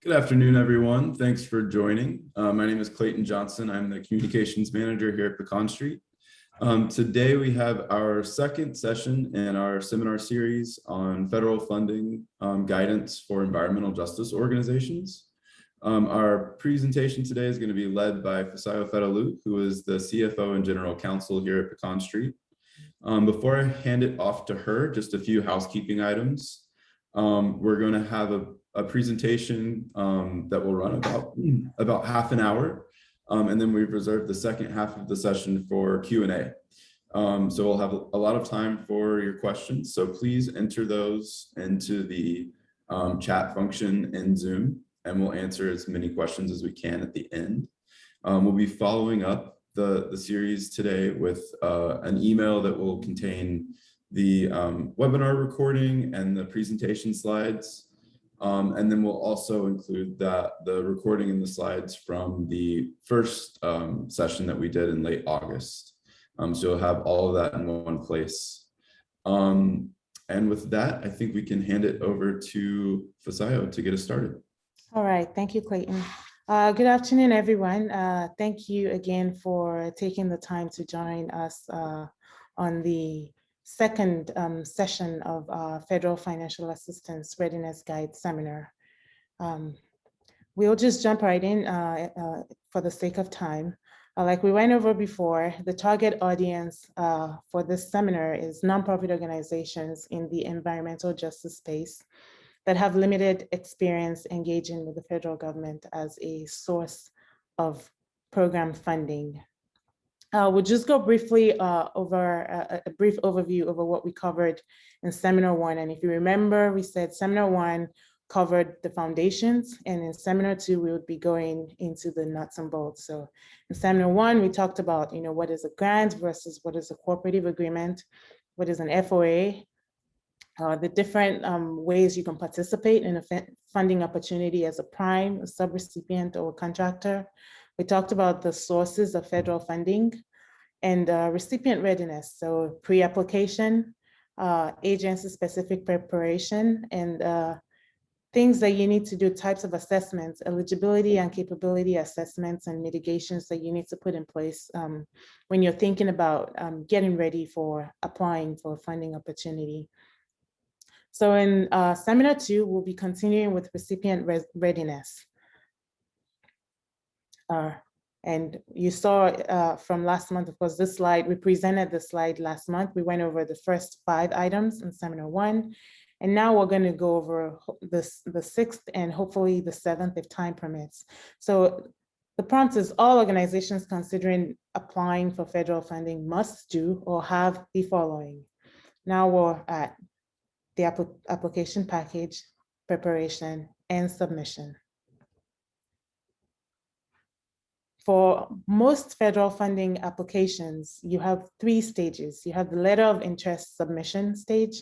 Good afternoon, everyone. Thanks for joining. My name is Clayton Johnson. I'm the communications manager here at Pecan Street. Today, we have our second session in our seminar series on federal funding guidance for environmental justice organizations. Our presentation today is going to be led by Fisayo Fetalu, who is the CFO and General Counsel here at Pecan Street. Before I hand it off to her, just a few housekeeping items. We're going to have a presentation that will run about half an hour. And then we've reserved the second half of the session for Q&A. So we'll have a lot of time for your questions. So please enter those into the chat function in Zoom, and we'll answer as many questions as we can at the end. We'll be following up the series today with an email that will contain the webinar recording and the presentation slides. And then we'll also include the recording and the slides from the first session that we did in late August. So you'll have all of that in one place. And with that, I think we can hand it over to Fisayo to get us started. All right, thank you, Clayton. Good afternoon, everyone. Thank you again for taking the time to join us on the second session of our Federal Financial Assistance Readiness Guide seminar. We'll just jump right in for the sake of time. Like we went over before, the target audience for this seminar is nonprofit organizations in the environmental justice space that have limited experience engaging with the federal government as a source of program funding. We'll just go briefly over a brief overview over what we covered in Seminar 1. And if you remember, we said Seminar 1 covered the foundations, and in Seminar 2, we would be going into the nuts and bolts. So in Seminar 1, we talked about, what is a grant versus what is a cooperative agreement, what is an FOA, the different ways you can participate in a funding opportunity as a prime, a subrecipient, or a contractor. We talked about the sources of federal funding and recipient readiness. So pre-application, agency-specific preparation, and things that you need to do, types of assessments, eligibility and capability assessments and mitigations that you need to put in place when you're thinking about getting ready for applying for a funding opportunity. So in Seminar 2, we'll be continuing with recipient readiness. And you saw from last month, of course, this slide, we presented the slide last month. We went over the first 5 items in Seminar 1. And now we're going to go over the 6th and hopefully the 7th if time permits. So the prompt is all organizations considering applying for federal funding must do or have the following. Now we're at the application package, preparation, and submission. For most federal funding applications, you have 3 stages. You have the letter of interest submission stage,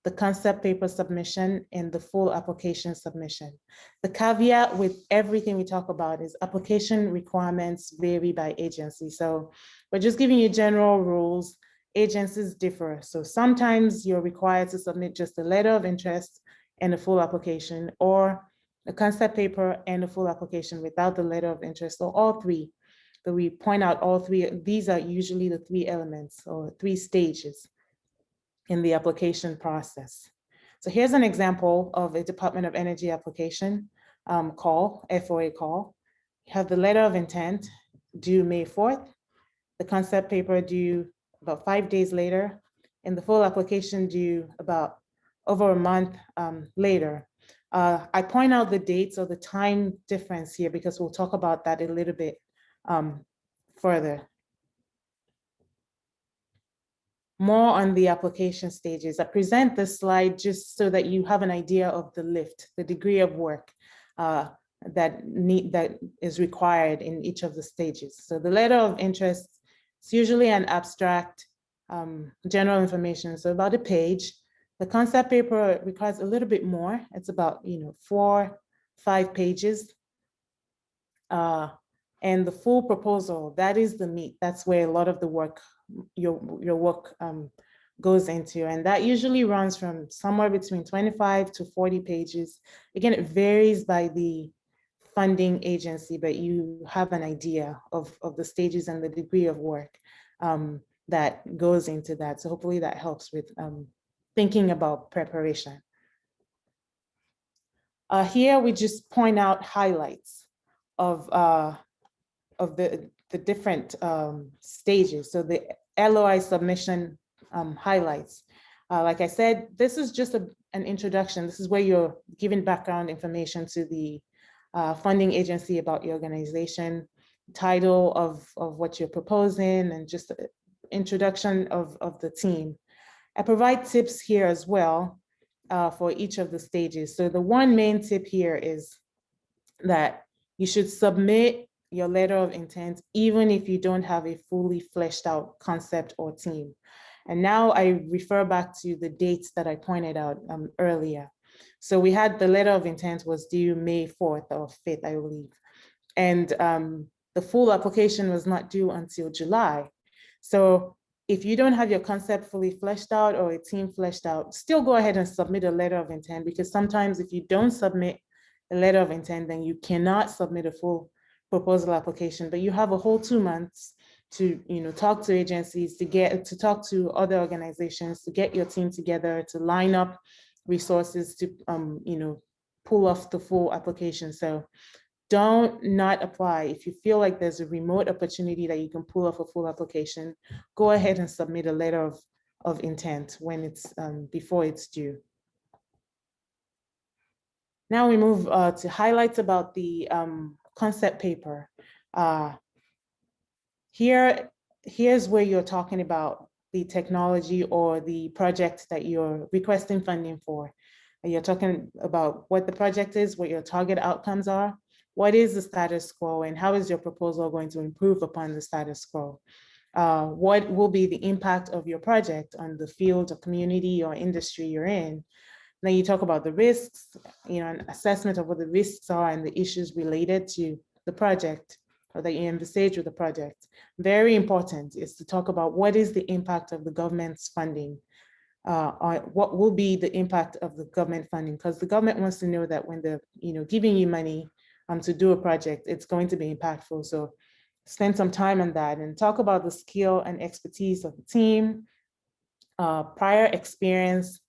the concept paper submission, and the full application submission. The caveat with everything we talk about is application requirements vary by agency. So we're just giving you general rules. Agencies differ. So sometimes you're required to submit just a letter of interest and a full application, or a concept paper and a full application without the letter of interest, or all 3. But we point out all 3. These are usually the 3 elements or 3 stages in the application process. So here's an example of a Department of Energy application call, FOA call. You have the letter of intent due May 4th, the concept paper due about 5 days later, and the full application due about over a month later. I point out the dates or the time difference here because we'll talk about that a little bit further. More on the application stages. I present this slide just so that you have an idea of the lift, the degree of work that is required in each of the stages. So the letter of interest, it's usually an abstract general information, so about a page. The concept paper requires a little bit more. It's about 4-5 pages. And the full proposal, that is the meat. That's where a lot of the work, your work goes into. And that usually runs from somewhere between 25 to 40 pages. Again, it varies by the funding agency, but you have an idea of the stages and the degree of work that goes into that. So hopefully that helps with thinking about preparation. Here we just point out highlights of the different stages. So the LOI submission highlights. Like I said, this is just an introduction. This is where you're giving background information to the funding agency about your organization, title of what you're proposing, and just introduction of the team. I provide tips here as well for each of the stages. So the one main tip here is that you should submit your letter of intent even if you don't have a fully fleshed out concept or team. And now I refer back to the dates that I pointed out earlier. So we had the letter of intent was due May 4th or 5th, I believe. And the full application was not due until July. So if you don't have your concept fully fleshed out or a team fleshed out, still go ahead and submit a letter of intent, because sometimes if you don't submit a letter of intent, then you cannot submit a full proposal application, but you have a whole 2 months to talk to agencies, to talk to other organizations, to get your team together, to line up resources to pull off the full application. So don't not apply. If you feel like there's a remote opportunity that you can pull off a full application, go ahead and submit a letter of intent when it's before it's due. Now we move to highlights about the concept paper. Here's where you're talking about the technology or the project that you're requesting funding for. You're talking about what the project is, what your target outcomes are, what is the status quo, and how is your proposal going to improve upon the status quo? What will be the impact of your project on the field or community or industry you're in? Then you talk about the risks, an assessment of what the risks are and the issues related to the project, or that you envisage with the project. Very important is to talk about what is the impact of the government's funding, what will be the impact of the government funding, because the government wants to know that when they're giving you money to do a project, it's going to be impactful. So spend some time on that and talk about the skill and expertise of the team, prior experience,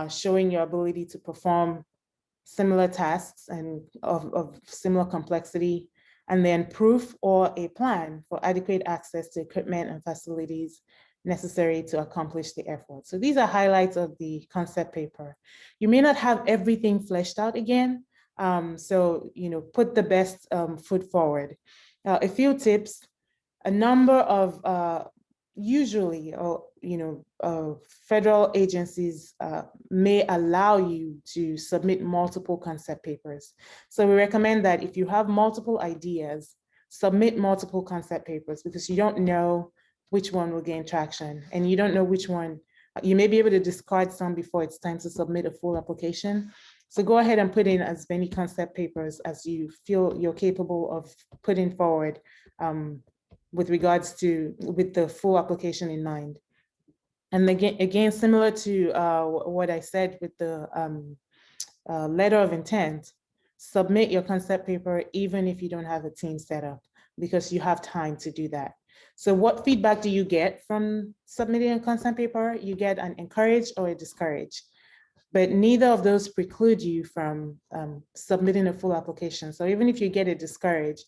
showing your ability to perform similar tasks and of similar complexity, and then proof or a plan for adequate access to equipment and facilities necessary to accomplish the effort. So these are highlights of the concept paper. You may not have everything fleshed out again, so put the best foot forward. A few tips: a number of usually, federal agencies may allow you to submit multiple concept papers. So we recommend that if you have multiple ideas, submit multiple concept papers, because you don't know which one will gain traction, and you don't know which one. You may be able to discard some before it's time to submit a full application. So go ahead and put in as many concept papers as you feel you're capable of putting forward, with regards to with the full application in mind. And again, similar to what I said with the letter of intent, submit your concept paper even if you don't have a team set up, because you have time to do that. So what feedback do you get from submitting a concept paper? You get an encourage or a discourage, but neither of those preclude you from submitting a full application. So even if you get a discourage,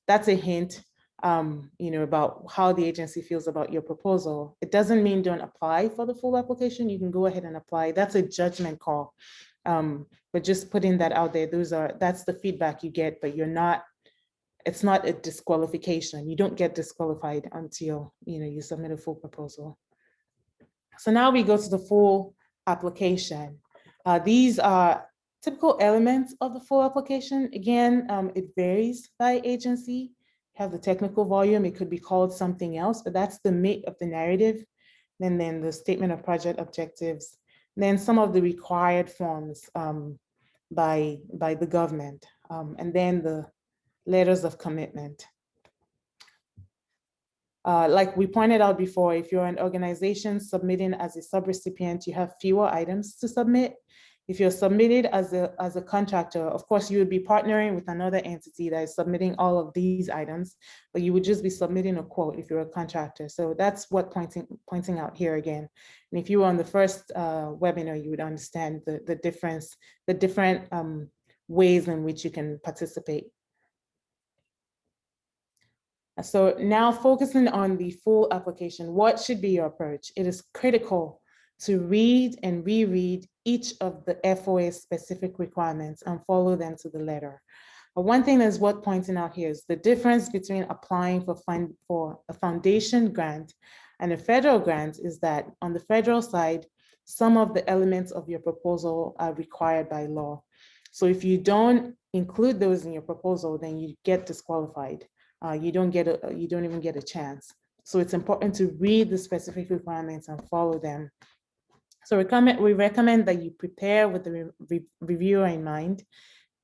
that's a hint about how the agency feels about your proposal. It doesn't mean don't apply for the full application. You can go ahead and apply. That's a judgment call. But just putting that out there, that's the feedback you get, but it's not a disqualification. You don't get disqualified until you submit a full proposal. So now we go to the full application. These are typical elements of the full application. Again, it varies by agency. Have the technical volume, it could be called something else, but that's the meat of the narrative. And then the statement of project objectives, then some of the required forms by the government, and then the letters of commitment. Like we pointed out before, if you're an organization submitting as a subrecipient, you have fewer items to submit. If you're submitted as a contractor, of course, you would be partnering with another entity that is submitting all of these items, but you would just be submitting a quote if you're a contractor. So that's what pointing out here again. And if you were on the first webinar, you would understand the difference, the different ways in which you can participate. So now focusing on the full application, what should be your approach? It is critical to read and reread each of the FOA specific requirements and follow them to the letter. But one thing that's worth pointing out here is the difference between applying for a foundation grant and a federal grant is that on the federal side, some of the elements of your proposal are required by law. So if you don't include those in your proposal, then you get disqualified. You don't even get a chance. So it's important to read the specific requirements and follow them. So we recommend that you prepare with the reviewer in mind.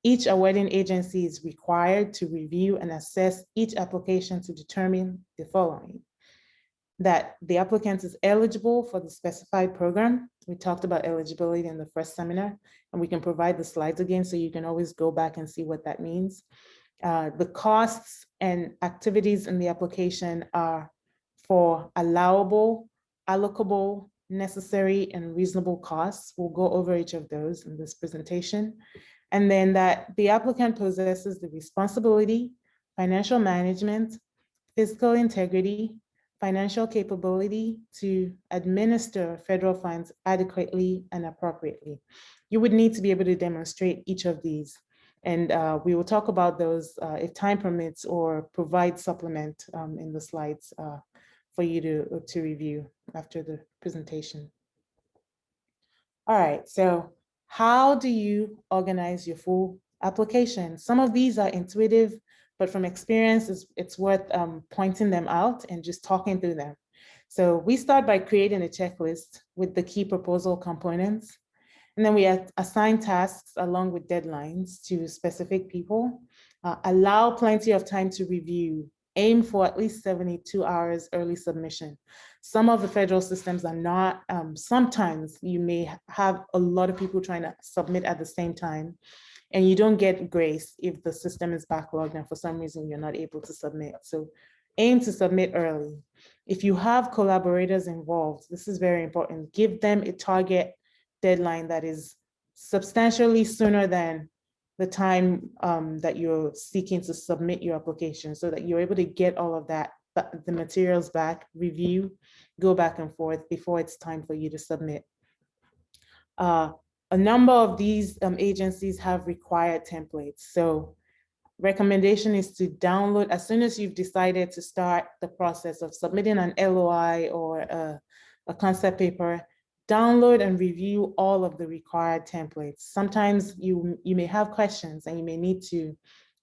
Each awarding agency is required to review and assess each application to determine the following: that the applicant is eligible for the specified program. We talked about eligibility in the first seminar, and we can provide the slides again so you can always go back and see what that means. The costs and activities in the application are for allowable, allocable, necessary, and reasonable costs. We'll go over each of those in this presentation. And then that the applicant possesses the responsibility, financial management, fiscal integrity, financial capability to administer federal funds adequately and appropriately. You would need to be able to demonstrate each of these. And we will talk about those if time permits, or provide supplement in the slides for you to review after the presentation. All right, so how do you organize your full application? Some of these are intuitive, but from experience, it's worth pointing them out and just talking through them. So we start by creating a checklist with the key proposal components. And then we assign tasks along with deadlines to specific people. Allow plenty of time to review. Aim for at least 72 hours early submission. Some of the federal systems are not, sometimes you may have a lot of people trying to submit at the same time, and you don't get grace if the system is backlogged and for some reason you're not able to submit. So aim to submit early. If you have collaborators involved, this is very important. Give them a target deadline that is substantially sooner than the time that you're seeking to submit your application, so that you're able to get all of that, the materials back, review, go back and forth before it's time for you to submit. A number of these agencies have required templates. So recommendation is to download, as soon as you've decided to start the process of submitting an LOI or a concept paper, download and review all of the required templates. Sometimes you may have questions and you may need to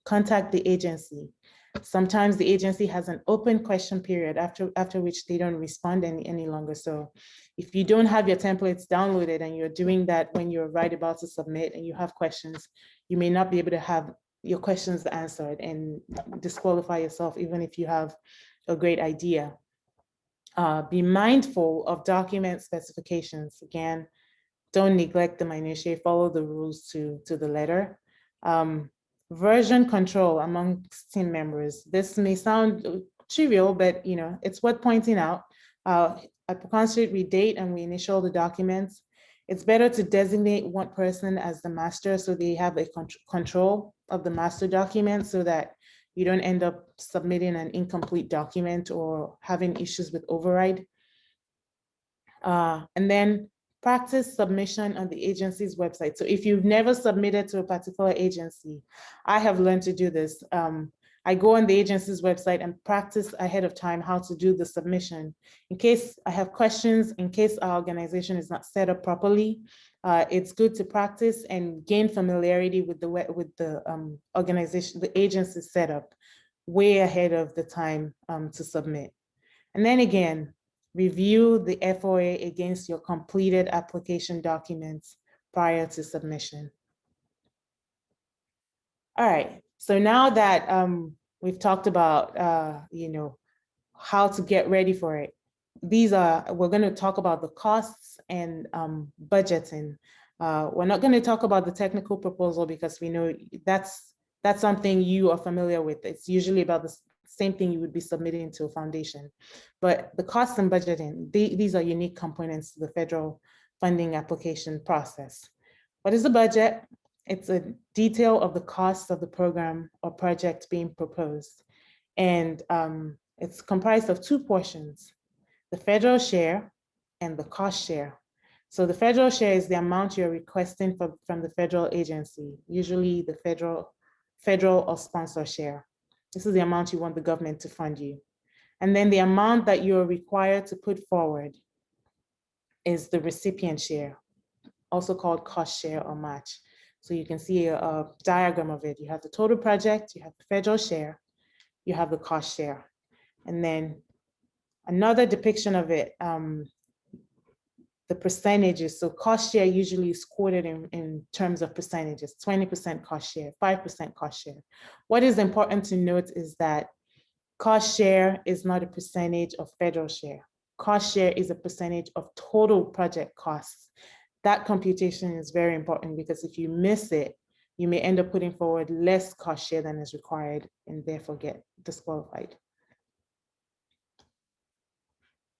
contact the agency. Sometimes the agency has an open question period after which they don't respond any longer. So if you don't have your templates downloaded and you're doing that when you're right about to submit and you have questions, you may not be able to have your questions answered and disqualify yourself even if you have a great idea. Be mindful of document specifications. Again, don't neglect the minutiae, follow the rules to the letter. Version control amongst team members. This may sound trivial, but it's worth pointing out. At Pecan Street, we date and we initial the documents. It's better to designate one person as the master so they have a control of the master document, so that you don't end up submitting an incomplete document or having issues with override. And then practice submission on the agency's website. So if you've never submitted to a particular agency, I have learned to do this. I go on the agency's website and practice ahead of time how to do the submission. In case I have questions, in case our organization is not set up properly, it's good to practice and gain familiarity with the organization, the agency setup way ahead of the time to submit. And then again, review the FOA against your completed application documents prior to submission. All right, so now that we've talked about how to get ready for it, we're going to talk about the costs and budgeting. We're not going to talk about the technical proposal because we know that's something you are familiar with. It's usually about the same thing you would be submitting to a foundation. But the cost and budgeting, these are unique components to the federal funding application process. What is the budget? It's a detail of the costs of the program or project being proposed. And it's comprised of two portions, the federal share and the cost share. So the federal share is the amount you're requesting from the federal agency, usually the federal or sponsor share. This is the amount you want the government to fund you. And then the amount that you're required to put forward is the recipient share, also called cost share or match. So you can see a diagram of it. You have the total project, you have the federal share, you have the cost share. And then another depiction of it, the percentages. So cost share usually is quoted in terms of percentages, 20% cost share, 5% cost share. What is important to note is that cost share is not a percentage of federal share. Cost share is a percentage of total project costs. That computation is very important because if you miss it, you may end up putting forward less cost share than is required and therefore get disqualified.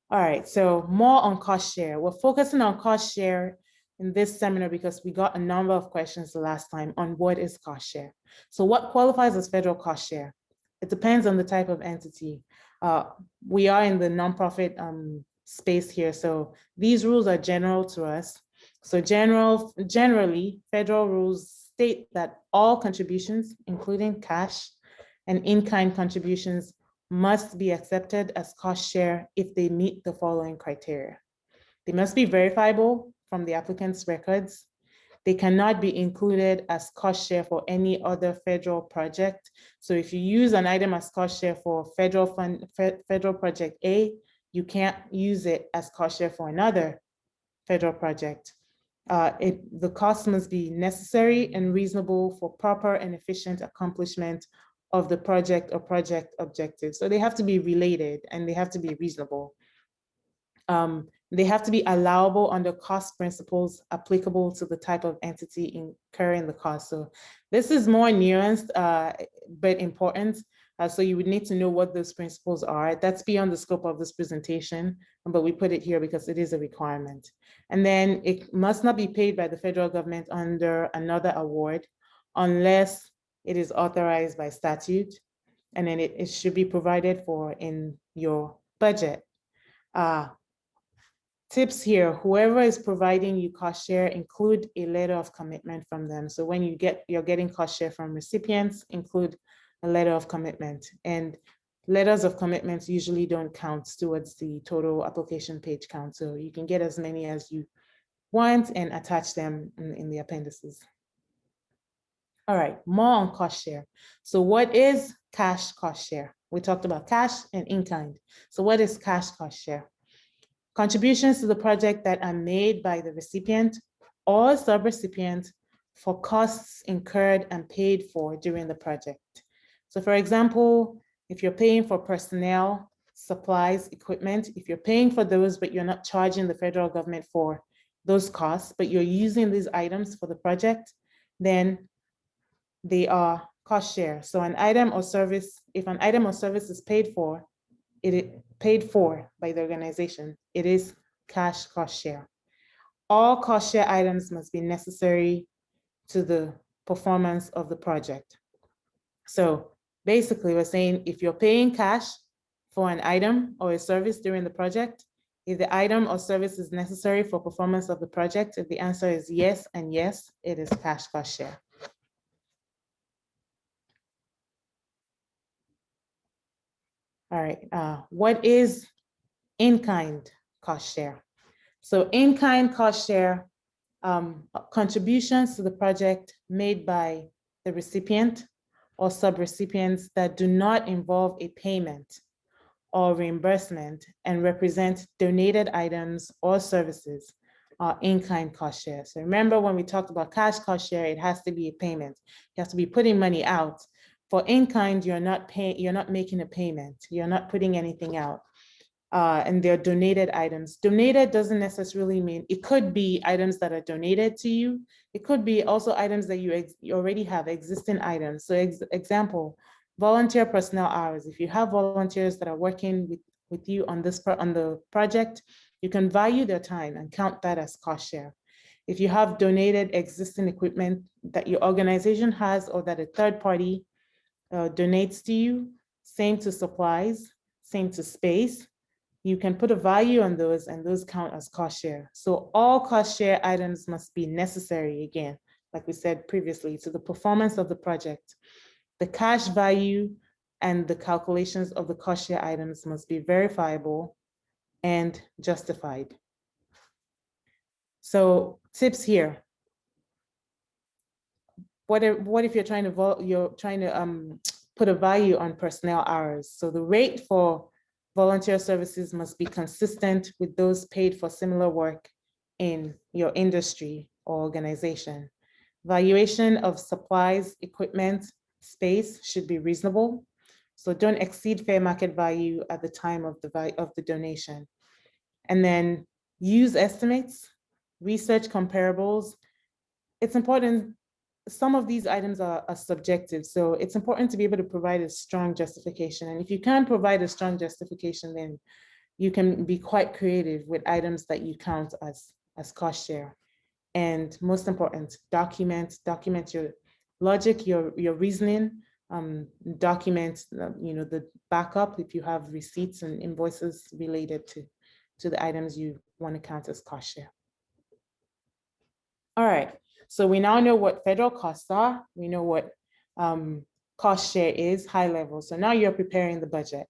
All right, so more on cost share. We're focusing on cost share in this seminar because we got a number of questions the last time on what is cost share. So what qualifies as federal cost share? It depends on the type of entity. We are in the nonprofit space here, so these rules are general to us. So generally, federal rules state that all contributions, including cash and in-kind contributions, must be accepted as cost share if they meet the following criteria. They must be verifiable from the applicant's records. They cannot be included as cost share for any other federal project. So if you use an item as cost share for federal project A, you can't use it as cost share for another federal project. The cost must be necessary and reasonable for proper and efficient accomplishment of the project or project objectives. So they have to be related and they have to be reasonable. They have to be allowable under cost principles applicable to the type of entity incurring the cost. So this is more nuanced, but important. So you would need to know what those principles are. That's beyond the scope of this presentation, but we put it here because it is a requirement. And then it must not be paid by the federal government under another award unless it is authorized by statute, and then it should be provided for in your budget. Tips here, whoever is providing you cost share, include a letter of commitment from them. So when you're getting cost share from recipients, include a letter of commitment. And letters of commitments usually don't count towards the total application page count. So you can get as many as you want and attach them in the appendices. All right, more on cost share. So what is cash cost share? We talked about cash and in-kind. So what is cash cost share? Contributions to the project that are made by the recipient or subrecipient for costs incurred and paid for during the project. So for example, if you're paying for personnel, supplies, equipment, if you're paying for those, but you're not charging the federal government for those costs, but you're using these items for the project, then they are cost share. So an item or service, if an item or service is paid for, it is paid for by the organization, it is cash cost share. All cost share items must be necessary to the performance of the project. So basically we're saying if you're paying cash for an item or a service during the project, if the item or service is necessary for performance of the project, if the answer is yes and yes, it is cash cost share. All right, what is in-kind cost share? So in-kind cost share, contributions to the project made by the recipient or subrecipients that do not involve a payment or reimbursement and represent donated items or services are in-kind cost share. So remember when we talked about cash cost share, it has to be a payment. You have to be putting money out. For in-kind, you're not making a payment. You're not putting anything out. and they're donated items. Donated doesn't necessarily mean, it could be items that are donated to you. It could be also items that you already have, existing items. So example, volunteer personnel hours. If you have volunteers that are working with you on the project, you can value their time and count that as cost share. If you have donated existing equipment that your organization has or that a third party donates to you, same to supplies, same to space, you can put a value on those and those count as cost share. So all cost share items must be necessary, again, like we said previously, to the performance of the project. The cash value and the calculations of the cost share items must be verifiable and justified. So tips here. What if you're trying to put a value on personnel hours? So the rate for volunteer services must be consistent with those paid for similar work in your industry or organization. Valuation of supplies, equipment, space should be reasonable. So don't exceed fair market value at the time of the donation. And then use estimates, research comparables. It's important, some of these items are subjective, so it's important to be able to provide a strong justification. And if you can't provide a strong justification, then you can be quite creative with items that you count as cost share. And most important, document your logic, your reasoning, document the backup if you have receipts and invoices related to the items you want to count as cost share. All right, so we now know what federal costs are. We know what cost share is, high level. So now you're preparing the budget.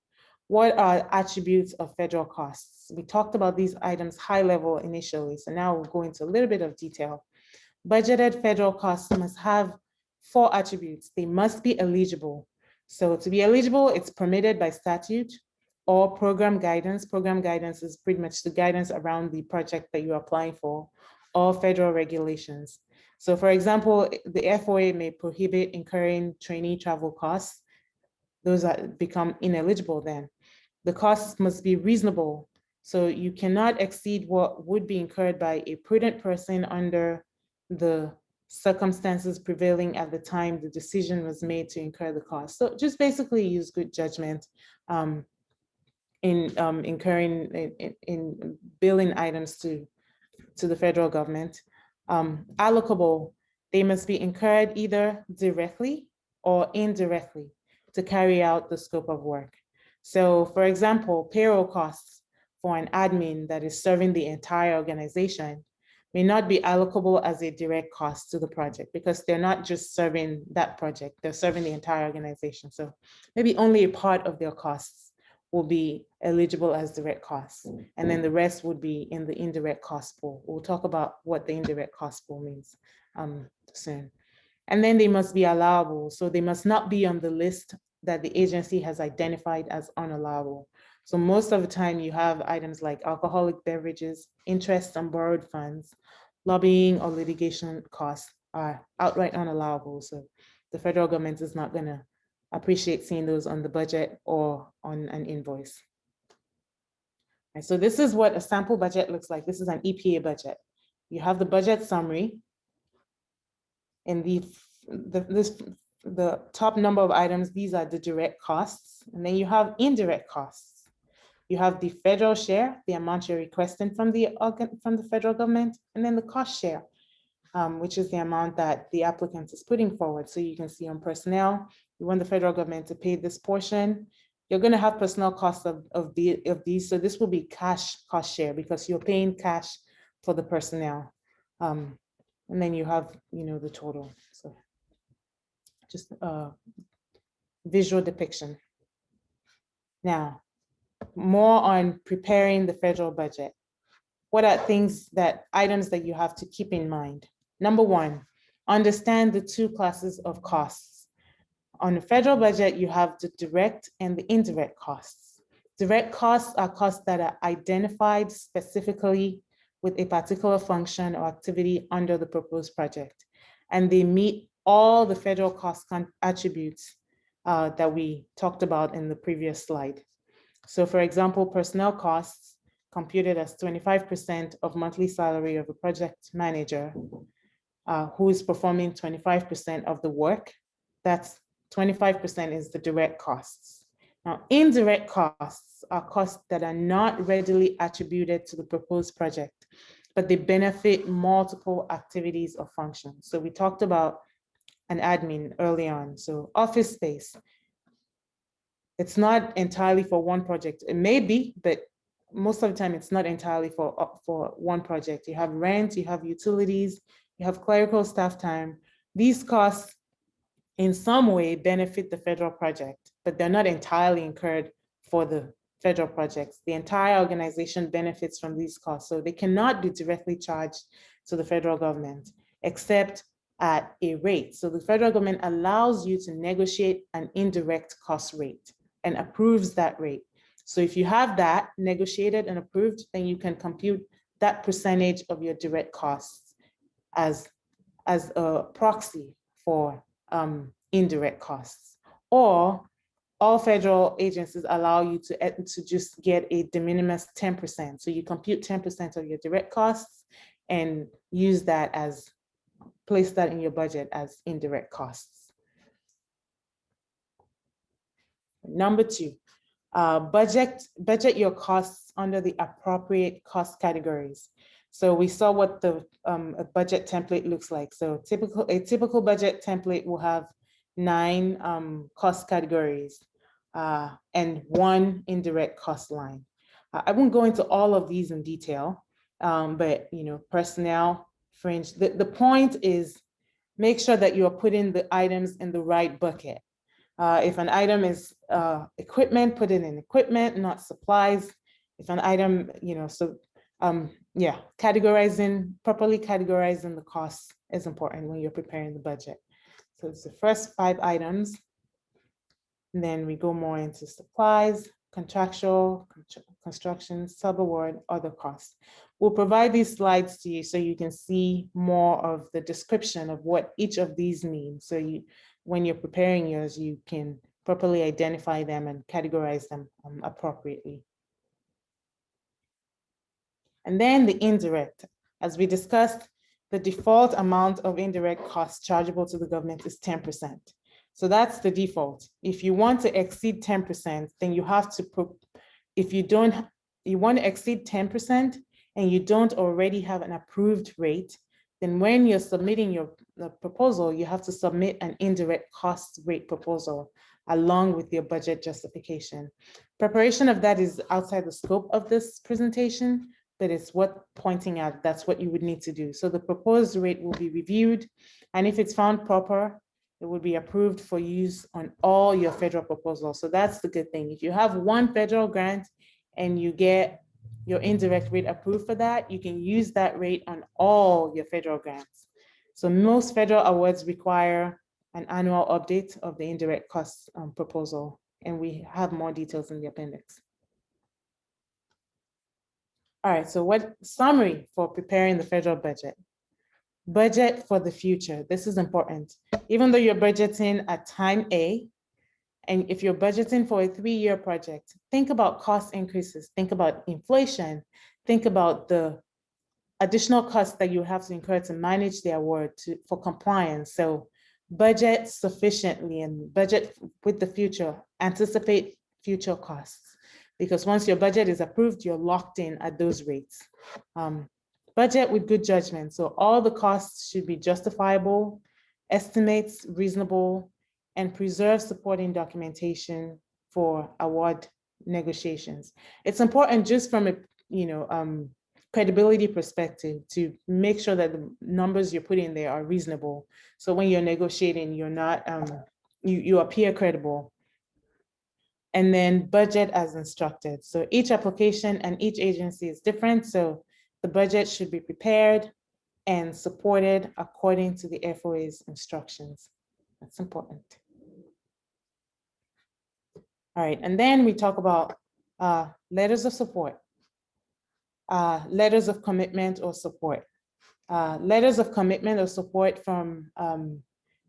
What are attributes of federal costs? We talked about these items high level initially. So now we'll go into a little bit of detail. Budgeted federal costs must have 4 attributes. They must be eligible. So to be eligible, it's permitted by statute or program guidance. Program guidance is pretty much the guidance around the project that you're applying for, or federal regulations. So for example, the FOA may prohibit incurring trainee travel costs. Those become ineligible then. The costs must be reasonable. So you cannot exceed what would be incurred by a prudent person under the circumstances prevailing at the time the decision was made to incur the cost. So just basically use good judgment in billing items to the federal government. Allocable, they must be incurred either directly or indirectly to carry out the scope of work. So for example, payroll costs for an admin that is serving the entire organization may not be allocable as a direct cost to the project because they're not just serving that project, they're serving the entire organization. So maybe only a part of their costs will be eligible as direct costs. And then the rest would be in the indirect cost pool. We'll talk about what the indirect cost pool means soon. And then they must be allowable. So they must not be on the list that the agency has identified as unallowable. So most of the time you have items like alcoholic beverages, interest on borrowed funds, lobbying or litigation costs are outright unallowable. So the federal government is not gonna appreciate seeing those on the budget or on an invoice. And so this is what a sample budget looks like. This is an EPA budget. You have the budget summary, and the top number of items, these are the direct costs. And then you have indirect costs. You have the federal share, the amount you're requesting from the federal government, and then the cost share, which is the amount that the applicant is putting forward. So you can see on personnel, you want the federal government to pay this portion. You're going to have personnel costs of these. So this will be cash cost share because you're paying cash for the personnel. And then you have, the total. So just visual depiction. Now, more on preparing the federal budget. What are items that you have to keep in mind? Number one, understand the 2 classes of costs. On the federal budget, you have the direct and the indirect costs. Direct costs are costs that are identified specifically with a particular function or activity under the proposed project. And they meet all the federal cost attributes that we talked about in the previous slide. So for example, personnel costs computed as 25% of monthly salary of a project manager who is performing 25% of the work. That's 25% is the direct costs. Now, indirect costs are costs that are not readily attributed to the proposed project, but they benefit multiple activities or functions. So we talked about an admin early on. So office space, it's not entirely for one project. It may be, but most of the time it's not entirely for one project. You have rent, you have utilities, you have clerical staff time. These costs in some way benefit the federal project, but they're not entirely incurred for the federal projects. The entire organization benefits from these costs, so they cannot be directly charged to the federal government, except at a rate. So the federal government allows you to negotiate an indirect cost rate and approves that rate. So if you have that negotiated and approved, then you can compute that percentage of your direct costs as a proxy for indirect costs. Or all federal agencies allow you to just get a de minimis 10%. So you compute 10% of your direct costs and use that as, place that in your budget as indirect costs. Number two, budget your costs under the appropriate cost categories. So we saw what the a budget template looks like. So a typical budget template will have 9 cost categories and 1 indirect cost line. I won't go into all of these in detail, but personnel, fringe. The point is make sure that you are putting the items in the right bucket. If an item is equipment, put it in equipment, not supplies. If an item, properly categorizing the costs is important when you're preparing the budget. So it's the first 5 items. And then we go more into supplies, contractual, construction, subaward, other costs. We'll provide these slides to you so you can see more of the description of what each of these means. So when you're preparing yours, you can properly identify them and categorize them appropriately. And then the indirect. As we discussed, the default amount of indirect costs chargeable to the government is 10%. So that's the default. If you want to exceed 10%, then you have to, you want to exceed 10% and you don't already have an approved rate, then when you're submitting your proposal, you have to submit an indirect cost rate proposal along with your budget justification. Preparation of that is outside the scope of this presentation, but it's worth pointing out that's what you would need to do. So the proposed rate will be reviewed, and if it's found proper, it will be approved for use on all your federal proposals. So that's the good thing. If you have one federal grant and you get your indirect rate approved for that, you can use that rate on all your federal grants. So most federal awards require an annual update of the indirect costs proposal, and we have more details in the appendix. All right, so what summary for preparing the federal budget? Budget for the future. This is important. Even though you're budgeting at time A, and if you're budgeting for a 3-year project, think about cost increases, think about inflation, think about the additional costs that you have to incur to manage the award for compliance. So budget sufficiently and budget with the future, anticipate future costs, because once your budget is approved, you're locked in at those rates. Budget with good judgment. So all the costs should be justifiable, estimates reasonable, and preserve supporting documentation for award negotiations. It's important just from a credibility perspective to make sure that the numbers you're putting there are reasonable. So when you're negotiating, you're not you appear credible. And then budget as instructed. So each application and each agency is different. So the budget should be prepared and supported according to the FOA's instructions. That's important. All right, and then we talk about letters of support, letters of commitment or support. Letters of commitment or support from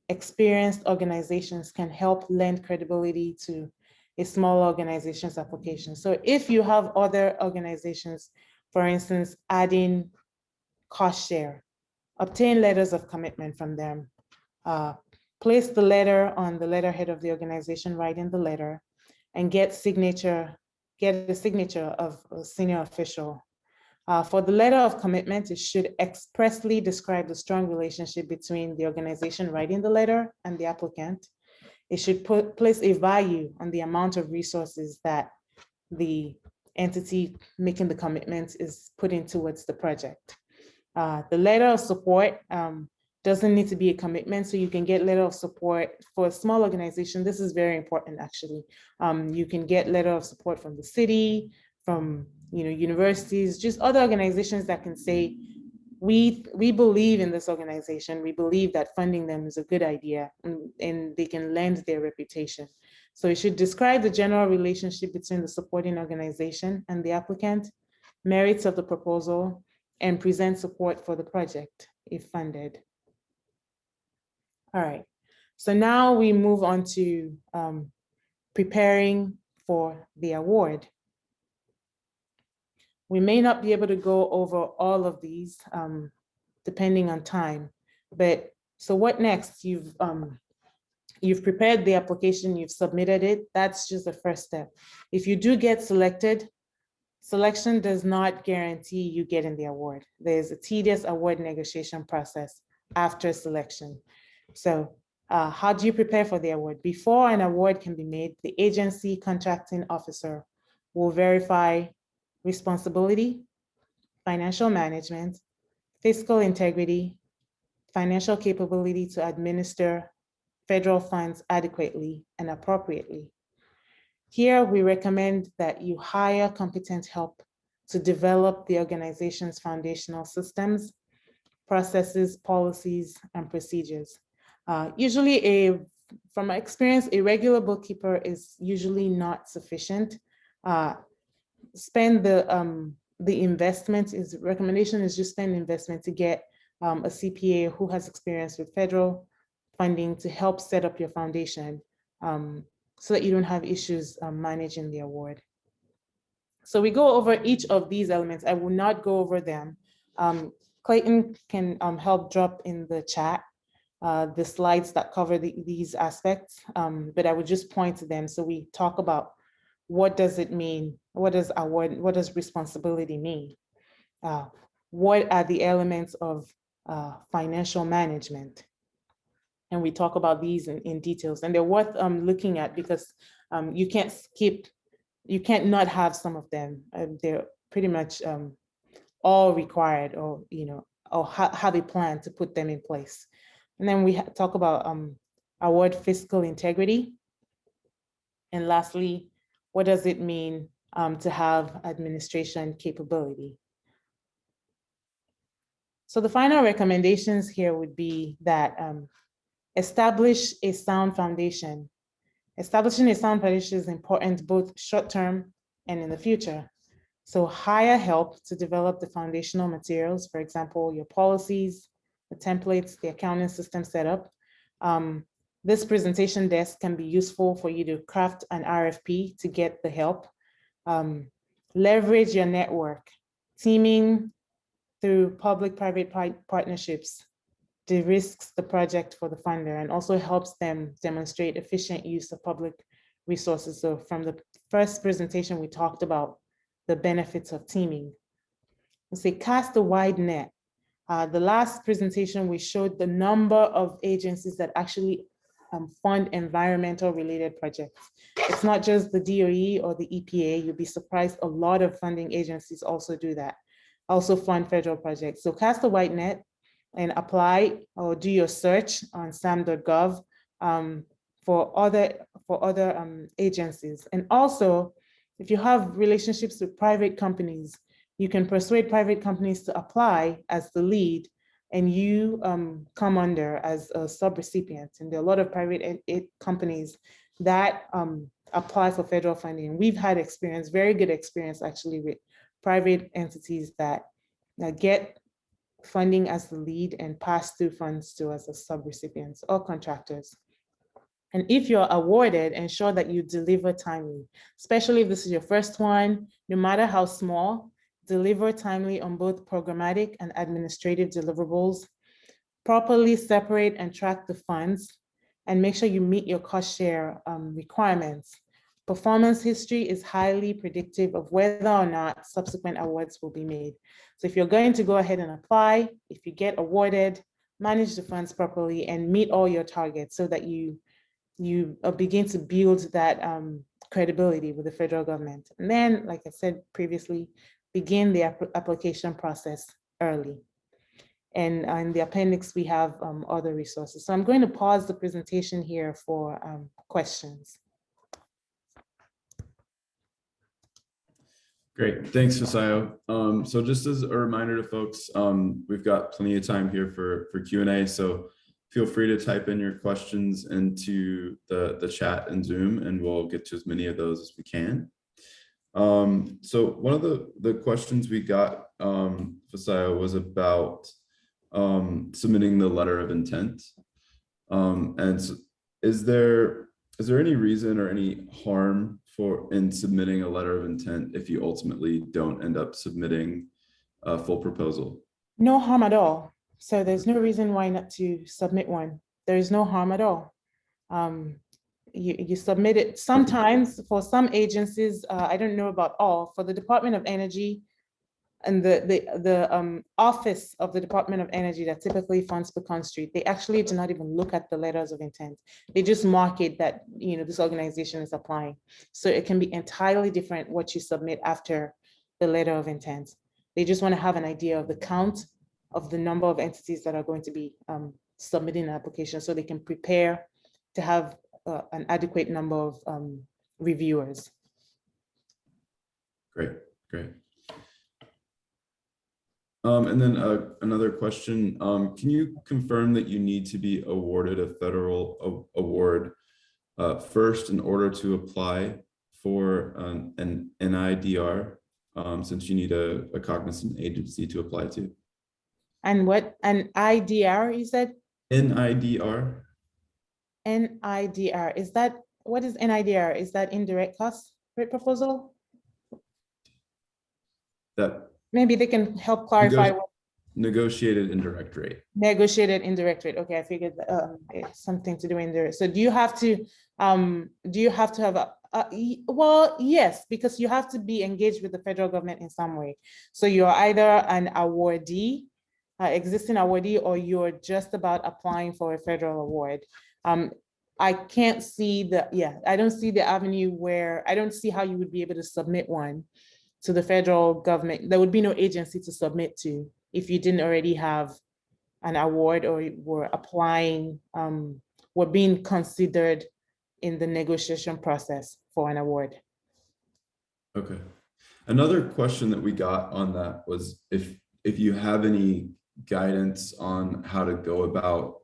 experienced organizations can help lend credibility to a small organization's application. So if you have other organizations, for instance, adding cost share, obtain letters of commitment from them, place the letter on the letterhead of the organization, write in the letter, and get the signature of a senior official. For the letter of commitment, it should expressly describe the strong relationship between the organization writing the letter and the applicant. It should place a value on the amount of resources that the entity making the commitment is putting towards the project. The letter of support doesn't need to be a commitment, so you can get letter of support for a small organization. This is very important, actually. You can get letter of support from the city, from universities, just other organizations that can say, we believe in this organization. We believe that funding them is a good idea, and they can lend their reputation. So it should describe the general relationship between the supporting organization and the applicant, merits of the proposal, and present support for the project if funded. All right, so now we move on to preparing for the award. We may not be able to go over all of these depending on time, but so what next? You've prepared the application, you've submitted it. That's just the first step. If you do get selected, selection does not guarantee you getting the award. There's a tedious award negotiation process after selection. So how do you prepare for the award? Before an award can be made, the agency contracting officer will verify responsibility, financial management, fiscal integrity, financial capability to administer federal funds adequately and appropriately. Here, we recommend that you hire competent help to develop the organization's foundational systems, processes, policies, and procedures. Usually, from my experience, a regular bookkeeper is usually not sufficient. Spend the investment, recommendation is just spend investment to get a CPA who has experience with federal funding to help set up your foundation so that you don't have issues managing the award. So we go over each of these elements. I will not go over them. Clayton can help drop in the chat the slides that cover these aspects, but I would just point to them. So we talk about what does it mean? What does award, what does responsibility mean? What are the elements of financial management? And we talk about these in details, and they're worth looking at because you can't skip, you can't not have some of them. They're pretty much all required, or or how they plan to put them in place. And then we talk about award fiscal integrity. And lastly, what does it mean to have administration capability? So the final recommendations here would be that establish a sound foundation. Establishing a sound foundation is important both short-term and in the future. So hire help to develop the foundational materials, for example, your policies, the templates, the accounting system setup. This presentation desk can be useful for you to craft an RFP to get the help. Leverage your network. Teaming through public-private partnerships de-risks the project for the funder and also helps them demonstrate efficient use of public resources. So from the first presentation, we talked about the benefits of teaming. We say cast a wide net. The last presentation, we showed the number of agencies that actually fund environmental related projects. It's not just the DOE or the EPA. You'll be surprised, a lot of funding agencies also do that, also fund federal projects. So cast a wide net and apply or do your search on sam.gov for other agencies. And also, if you have relationships with private companies, you can persuade private companies to apply as the lead, and you come under as a subrecipient. And there are a lot of private companies that apply for federal funding. We've had experience, very good experience actually, with private entities that get funding as the lead and pass through funds to us as subrecipients or contractors. And if you're awarded, ensure that you deliver timely, especially if this is your first one, no matter how small, deliver timely on both programmatic and administrative deliverables, properly separate and track the funds, and make sure you meet your cost share requirements. Performance history is highly predictive of whether or not subsequent awards will be made. So if you're going to go ahead and apply, if you get awarded, manage the funds properly and meet all your targets so that you begin to build that credibility with the federal government. And then, like I said previously, begin the application process early. And in the appendix, we have other resources. So I'm going to pause the presentation here for questions. Great, thanks, Fisayo. So just as a reminder to folks, we've got plenty of time here for Q&A, so feel free to type in your questions into the chat in Zoom, and we'll get to as many of those as we can. So one of the questions we got, Fisayo, was about submitting the letter of intent. And so is there any reason or any harm in submitting a letter of intent if you ultimately don't end up submitting a full proposal? No harm at all. So there's no reason why not to submit one. There is no harm at all. You submit it. Sometimes for some agencies, I don't know about all, for the Department of Energy and the office of the Department of Energy that typically funds Pecan Street, they actually do not even look at the letters of intent. They just mark it that, you know, this organization is applying. So it can be entirely different what you submit after the letter of intent. They just want to have an idea of the count of the number of entities that are going to be submitting an application so they can prepare to have an adequate number of reviewers. Great, great. And then another question, can you confirm that you need to be awarded a federal award first in order to apply for an NIDR, since you need a cognizant agency to apply to? And what, an IDR, you said? NIDR. NIDR, is that, what is NIDR? Is that indirect cost rate proposal? That maybe they can help clarify what negotiated indirect rate. Negotiated indirect rate. Okay, I figured it's something to do in there. So do you have to have a well, yes, because you have to be engaged with the federal government in some way. So you're either an awardee, existing awardee, or you're just about applying for a federal award. I can't see I don't see the avenue where, I don't see how you would be able to submit one to the federal government. There would be no agency to submit to if you didn't already have an award or were applying, were being considered in the negotiation process for an award. Okay. Another question that we got on that was if you have any guidance on how to go about,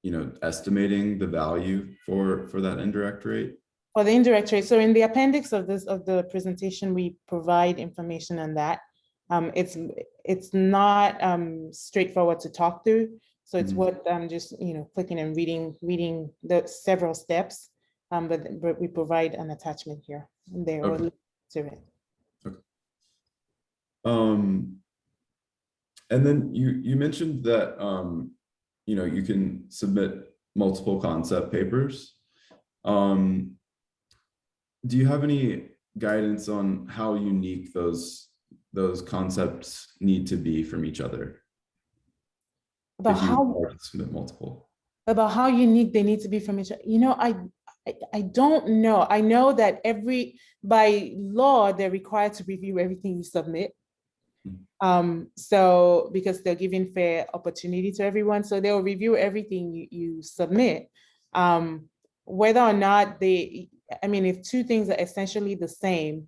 you know, estimating the value for that indirect rate. For the indirect rate, so in the appendix of the presentation, we provide information on that. It's not straightforward to talk through, so it's what I'm just, you know, clicking and reading the several steps. But we provide an attachment here and there, or link to it. Okay. And then you mentioned that you know, you can submit multiple concept papers. Do you have any guidance on how unique those concepts need to be from each other? About how submit multiple. About how unique they need to be from each other. You know, I don't know. I know that by law, they're required to review everything you submit. So because they're giving fair opportunity to everyone, so they'll review everything you submit. Whether or not I mean, if two things are essentially the same,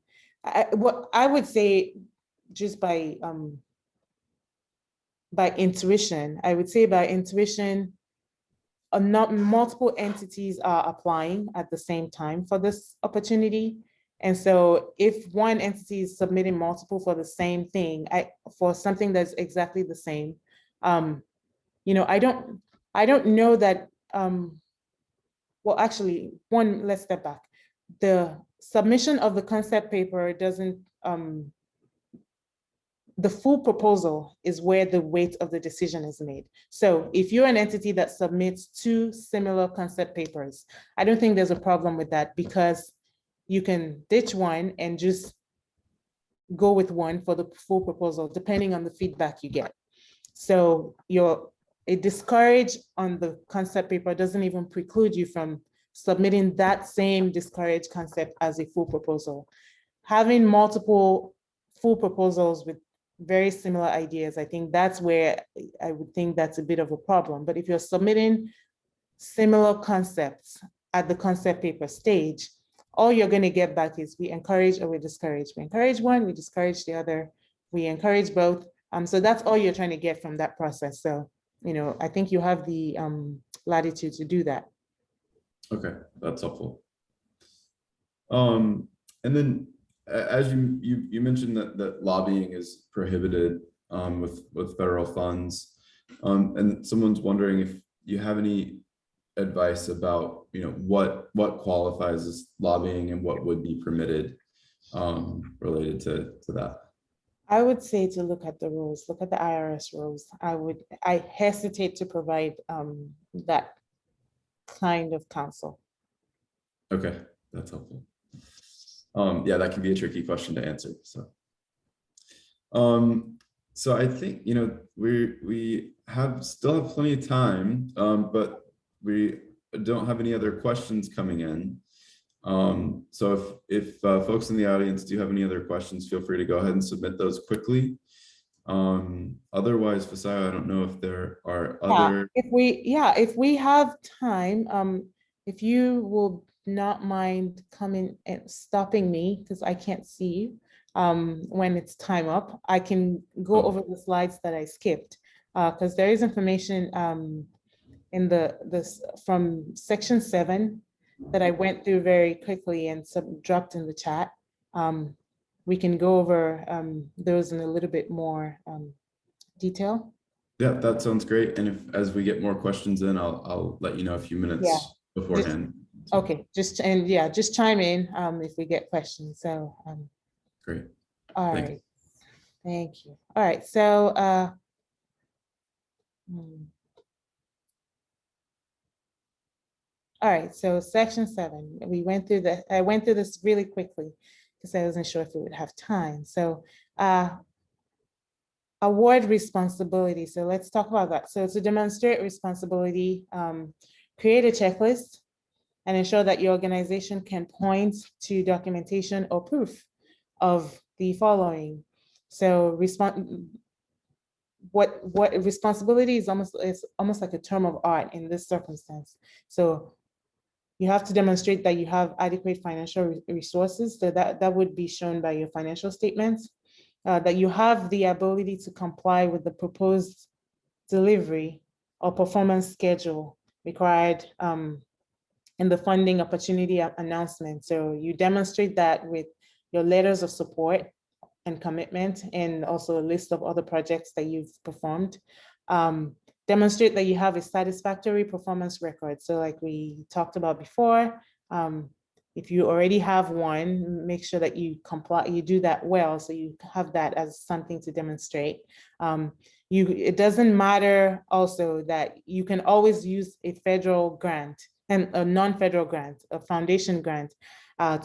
what I would say, just by intuition, not multiple entities are applying at the same time for this opportunity. And so if one entity is submitting multiple for the same thing, for something that's exactly the same, you know, I don't know that well, actually, let's step back. The submission of the concept paper doesn't, the full proposal is where the weight of the decision is made. So if you're an entity that submits 2 similar concept papers, I don't think there's a problem with that, because you can ditch one and just go with one for the full proposal, depending on the feedback you get. So a discourage on the concept paper doesn't even preclude you from submitting that same discouraged concept as a full proposal. Having multiple full proposals with very similar ideas, I think that's where I would think that's a bit of a problem. But if you're submitting similar concepts at the concept paper stage, all you're going to get back is we encourage or we discourage. We encourage one, we discourage the other, we encourage both. So that's all you're trying to get from that process. So, I think you have the latitude to do that. Okay, that's helpful. And then as you mentioned that lobbying is prohibited with federal funds, and someone's wondering if you have any advice about what qualifies as lobbying and what would be permitted related to that. I would say to look at the rules, look at the IRS rules. I hesitate to provide that kind of counsel. Okay, that's helpful. Yeah, that can be a tricky question to answer. So I think we still have plenty of time, but we don't have any other questions coming in. So if folks in the audience do have any other questions, feel free to go ahead and submit those quickly. Otherwise, Fasayo, I don't know if there are other. If we have time, if you will not mind coming and stopping me, because I can't see you when it's time up, I can go over the slides that I skipped, because there is information in from section 7 that I went through very quickly and dropped in the chat. We can go over those in a little bit more detail. Yeah, that sounds great. And as we get more questions in, I'll let you know a few minutes beforehand. Just chime in if we get questions. So great. All right. Thank you. All right. So all right, so section 7, I went through this really quickly because I wasn't sure if we would have time. So award responsibility. So let's talk about that. So to demonstrate responsibility, create a checklist and ensure that your organization can point to documentation or proof of the following. So what responsibility is almost like a term of art in this circumstance. So you have to demonstrate that you have adequate financial resources. So that would be shown by your financial statements, that you have the ability to comply with the proposed delivery or performance schedule required in the funding opportunity announcement. So you demonstrate that with your letters of support and commitment, and also a list of other projects that you've performed. Demonstrate that you have a satisfactory performance record. So like we talked about before, if you already have one, make sure that you do that well, so you have that as something to demonstrate. It doesn't matter also that you can always use a federal grant and a non-federal grant, a foundation grant,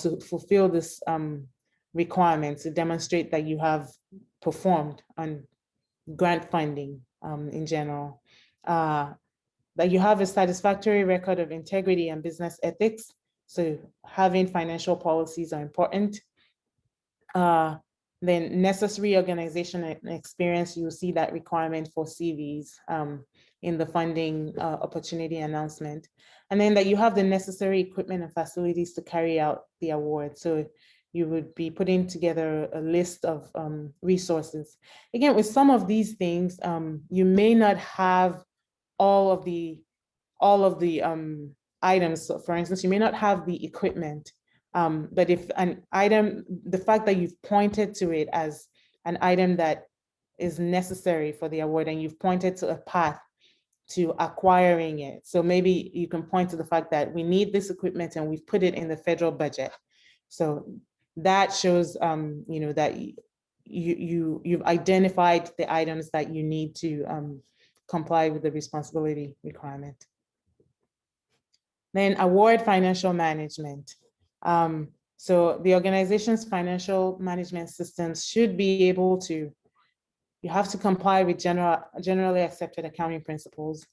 to fulfill this requirement, to demonstrate that you have performed on grant funding in general. That you have a satisfactory record of integrity and business ethics. So having financial policies are important. Then necessary organization and experience, you'll see that requirement for CVs in the funding opportunity announcement. And then that you have the necessary equipment and facilities to carry out the award. So you would be putting together a list of resources. Again, with some of these things, you may not have all of the items. So for instance, you may not have the equipment, but if an item, the fact that you've pointed to it as an item that is necessary for the award, and you've pointed to a path to acquiring it. So maybe you can point to the fact that we need this equipment and we've put it in the federal budget. So that shows, that you've identified the items that you need to comply with the responsibility requirement. Then award financial management. So the organization's financial management systems should be able to, you have to comply with generally accepted accounting principles.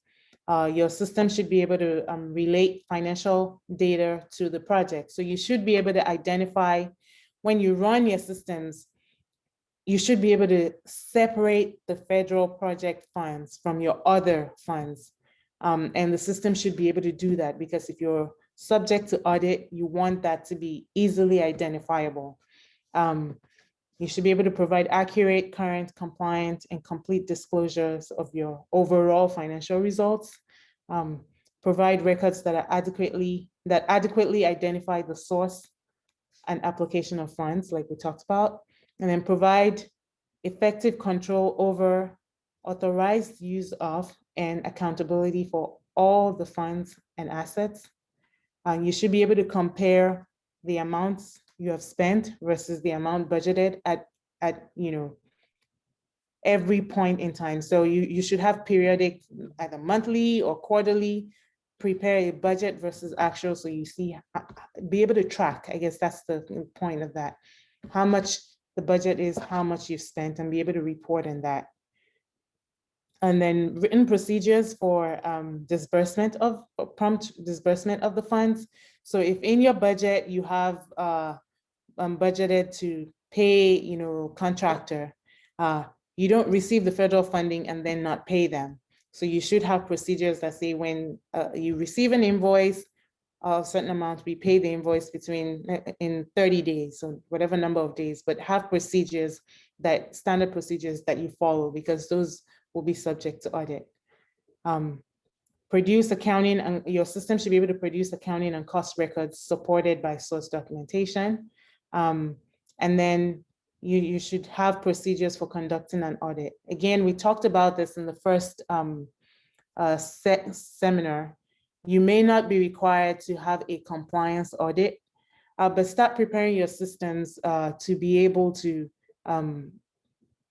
Your system should be able to relate financial data to the project. So you should be able to identify, when you run your systems, you should be able to separate the federal project funds from your other funds. And the system should be able to do that, because if you're subject to audit, you want that to be easily identifiable. You should be able to provide accurate, current, compliant, and complete disclosures of your overall financial results. Provide records that are adequately identify the source and application of funds, like we talked about, and then provide effective control over authorized use of and accountability for all the funds and assets. You should be able to compare the amounts you have spent versus the amount budgeted at every point in time. So you should have periodic, either monthly or quarterly, prepare a budget versus actual, so you see, be able to track. I guess that's the point of that. How much the budget is, how much you've spent, and be able to report on that. And then written procedures for disbursement of prompt disbursement of the funds. So if in your budget you have budgeted to pay, contractor, you don't receive the federal funding and then not pay them. So you should have procedures that say, when you receive an invoice of a certain amount, we pay the invoice in 30 days, so whatever number of days, but have procedures, standard procedures that you follow, because those will be subject to audit. Produce accounting, and your system should be able to produce accounting and cost records supported by source documentation. And then you should have procedures for conducting an audit. Again, we talked about this in the first seminar. You may not be required to have a compliance audit, but start preparing your systems to be able to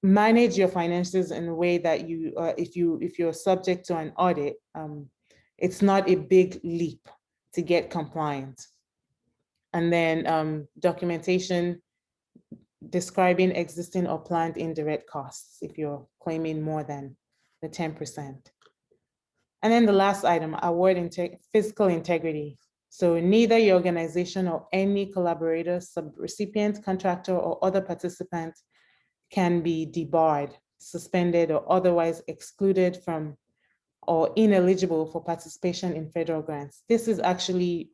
manage your finances in a way that you, if you're subject to an audit, it's not a big leap to get compliant. And then documentation describing existing or planned indirect costs if you're claiming more than the 10%. And then the last item, award fiscal integrity. So neither your organization or any collaborator, subrecipient, contractor, or other participant can be debarred, suspended, or otherwise excluded from or ineligible for participation in federal grants. This is actually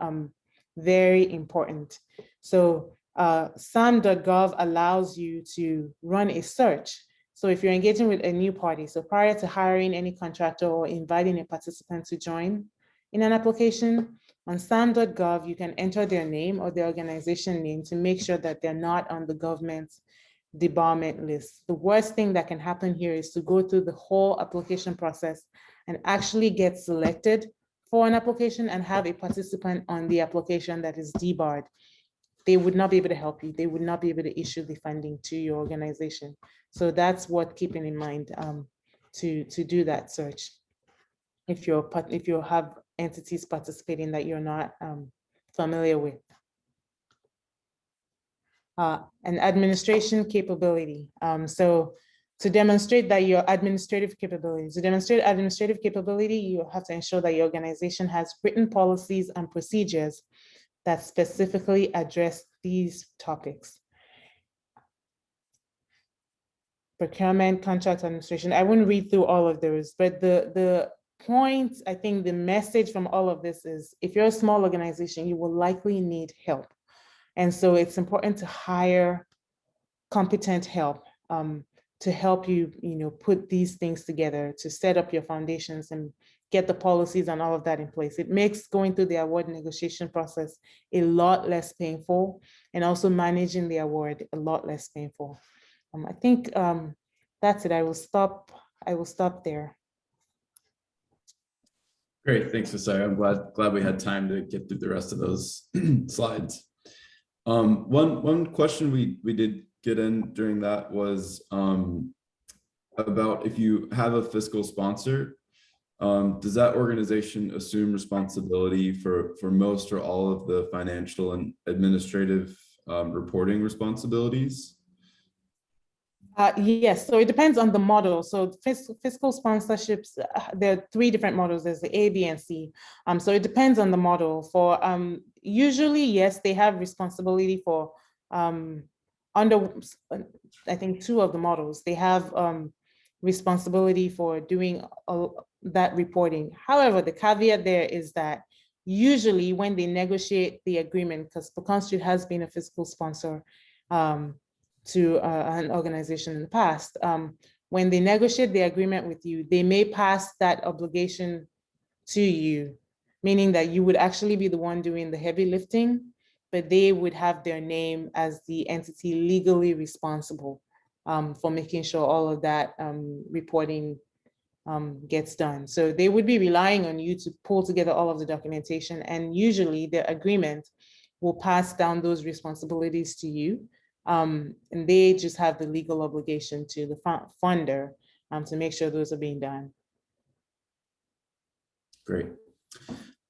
very important. So SAM.gov allows you to run a search. So if you're engaging with a new party, so prior to hiring any contractor or inviting a participant to join in an application, on SAM.gov, you can enter their name or their organization name to make sure that they're not on the government's debarment list. The worst thing that can happen here is to go through the whole application process and actually get selected for an application and have a participant on the application that is debarred. They would not be able to help you. They would not be able to issue the funding to your organization. So that's what keeping in mind to do that search. If you have entities participating that you're not familiar with. And administration capability. So to demonstrate that your administrative capabilities, you have to ensure that your organization has written policies and procedures that specifically address these topics. Procurement, contract administration. I wouldn't read through all of those, but the point, I think the message from all of this is, if you're a small organization, you will likely need help. And so it's important to hire competent help to help you, put these things together, to set up your foundations and get the policies and all of that in place. It makes going through the award negotiation process a lot less painful, and also managing the award a lot less painful. I think that's it. I will stop there. Great, thanks, Visaya. I'm glad we had time to get through the rest of those slides. One question we did get in during that was about if you have a fiscal sponsor, does that organization assume responsibility for most or all of the financial and administrative reporting responsibilities? Yes, so it depends on the model. So fiscal sponsorships, there are three different models. There's the A, B, and C. So it depends on the model. For usually, yes, they have responsibility for under, I think, two of the models. They have responsibility for doing that reporting. However, the caveat there is that usually when they negotiate the agreement, because Pecan Street has been a fiscal sponsor to an organization in the past, when they negotiate the agreement with you, they may pass that obligation to you, meaning that you would actually be the one doing the heavy lifting, but they would have their name as the entity legally responsible for making sure all of that reporting gets done. So they would be relying on you to pull together all of the documentation, and usually the agreement will pass down those responsibilities to you. And they just have the legal obligation to the funder to make sure those are being done. Great.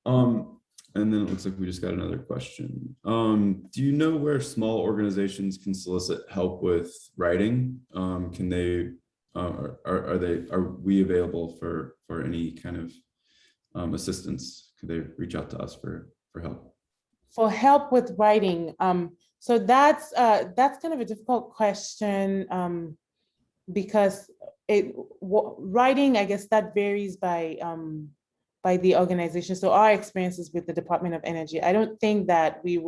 And then it looks like we just got another question. Do you know where small organizations can solicit help with writing? Can they, are we available for any kind of assistance? Could they reach out to us for help? For help with writing, so that's kind of a difficult question because writing, I guess that varies by the organization. So our experiences with the Department of Energy, I don't think that it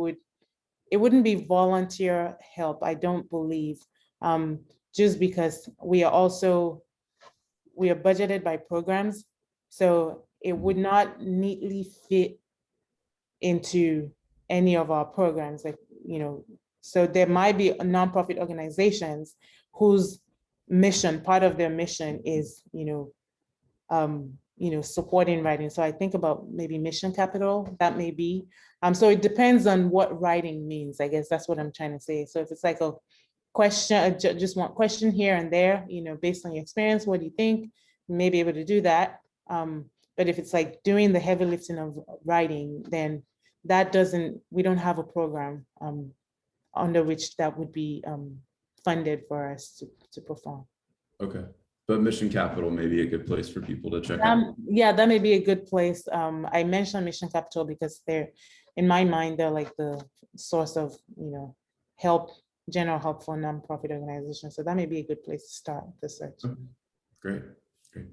wouldn't be volunteer help, I don't believe, just because we are budgeted by programs. So it would not neatly fit into any of our programs, like, so there might be nonprofit organizations whose part of their mission is, supporting writing. So I think about maybe mission capital, that may be. So it depends on what writing means. I guess that's what I'm trying to say. So if it's like a question, just one question here and there, based on your experience, what do you think? You may be able to do that. But if it's like doing the heavy lifting of writing, then we don't have a program under which that would be funded for us to perform. Okay, but Mission Capital may be a good place for people to check out. Yeah, that may be a good place. I mentioned Mission Capital because in my mind, they're like the source of, general help for nonprofit organizations. So that may be a good place to start the search. Okay. Great.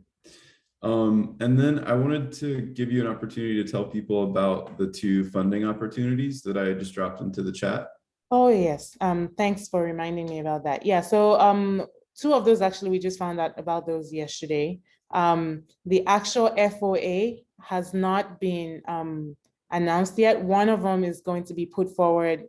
And then I wanted to give you an opportunity to tell people about the two funding opportunities that I just dropped into the chat. Oh, yes. Thanks for reminding me about that. Yeah, so two of those, actually, we just found out about those yesterday. The actual FOA has not been announced yet. One of them is going to be put forward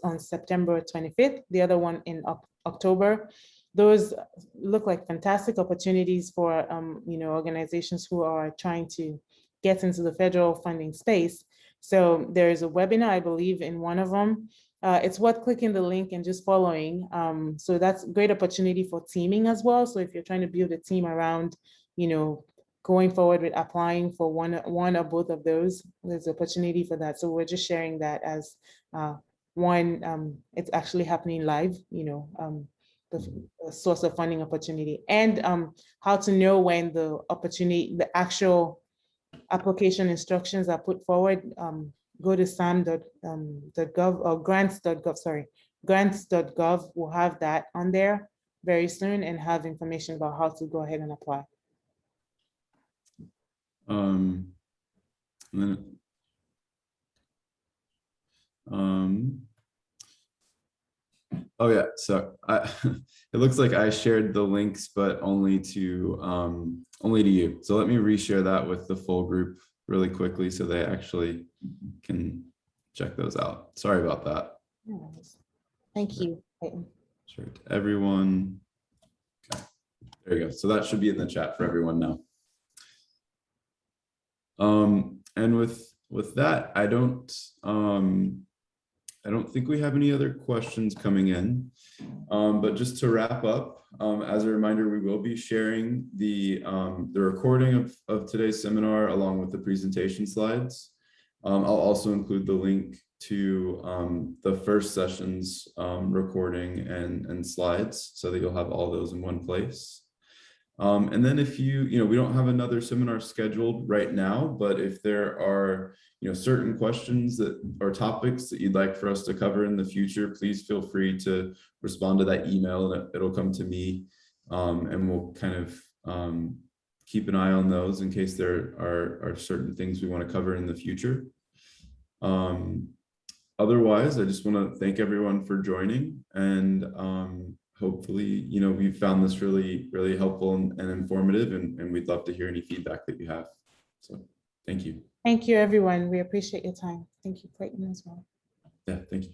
on September 25th, the other one in October. Those look like fantastic opportunities for organizations who are trying to get into the federal funding space. So there is a webinar, I believe, in one of them. It's worth clicking the link and just following. So that's a great opportunity for teaming as well. So if you're trying to build a team around, going forward with applying for one or both of those, there's opportunity for that. So we're just sharing that as one. It's actually happening live, the source of funding opportunity, and how to know when the actual application instructions are put forward. Go to sam.gov or grants.gov, sorry. Grants.gov will have that on there very soon and have information about how to go ahead and apply. Oh yeah, so it looks like I shared the links, but only to you. So let me reshare that with the full group really quickly so they actually can check those out. Sorry about that. Thank you. Sure, to everyone. Okay, there you go. So that should be in the chat for everyone now. And with that, I don't think we have any other questions coming in. But just to wrap up, as a reminder, we will be sharing the recording of today's seminar along with the presentation slides. I'll also include the link to the first session's recording and slides so that you'll have all those in one place. And then if we don't have another seminar scheduled right now, but if there are, certain questions or topics that you'd like for us to cover in the future, please feel free to respond to that email and it'll come to me. And we'll kind of keep an eye on those in case there are certain things we want to cover in the future. Otherwise, I just want to thank everyone for joining, and hopefully, we found this really, really helpful and informative, and we'd love to hear any feedback that you have. So thank you. Thank you, everyone. We appreciate your time. Thank you, Clayton, as well. Yeah, thank you.